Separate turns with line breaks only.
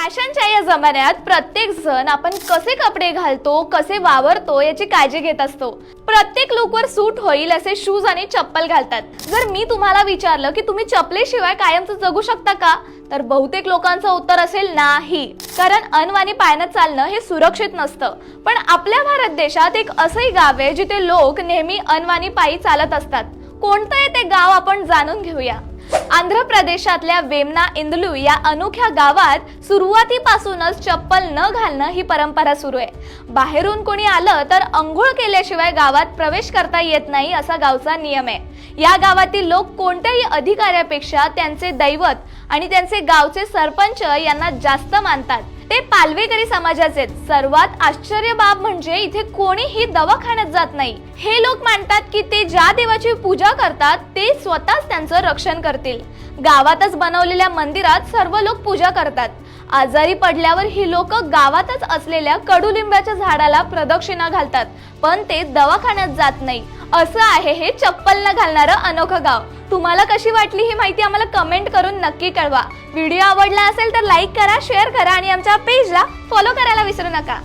फॅशनच्या या जमान्यात प्रत्येक जण आपण कसे कपडे घालतो, कसे वावरतो याची काळजी घेत असतो। प्रत्येक लुकवर सूट होईल असे शूज आणि चप्पल घालतात। जर मी तुम्हाला विचारलं की तुम्ही चप्पलेशिवाय कायमचं जगू शकता का, तर बहुतेक लोकांचं उत्तर असेल नाही, कारण अनवाणी पायानं चालणं हे सुरक्षित नसतं। पण आपल्या भारत देशात एक असंही गाव आहे जिथे लोक नेहमी अनवाणी पायी चालत असतात। कोणतं आहे ते गाव आपण जाणून घेऊया। आंध्र प्रदेशातल्या वेमना इंदलू या अनोख्या गावात सुरुवातीपासूनच चप्पल न घालणं ही परंपरा सुरू आहे। बाहेरून कोणी आलं तर अंघोळ केल्याशिवाय गावात प्रवेश करता येत नाही असा गावचा नियम आहे। या गावातील लोक कोणत्याही अधिकाऱ्यापेक्षा त्यांचे दैवत आणि त्यांचे गावचे सरपंच यांना जास्त मानतात। ते पालवेकरी समाजाचे सर्वात आश्चर्य बाब म्हणजे इथे कोणीही दवाखान्यात जात नाही। हे लोक मानतात की ते ज्या देवाची पूजा करतात ते स्वतःच त्यांचं रक्षण करतील। गावातच बनवलेल्या मंदिरात सर्व लोक पूजा करतात। आजारी पडल्यावर ही लोक गावातच असलेल्या कडुलिंबाच्या झाडाला प्रदक्षिणा घालतात, पण ते दवाखान्यात जात नाही। असं आहे हे चप्पल न घालणारं अनोखं गाव। तुम्हाला कशी वाटली ही माहिती आम्हाला कमेंट करून नक्की कळवा। व्हिडिओ आवडला असेल तर लाईक करा, शेअर करा आणि आमच्या पेजला फॉलो करायला विसरू नका।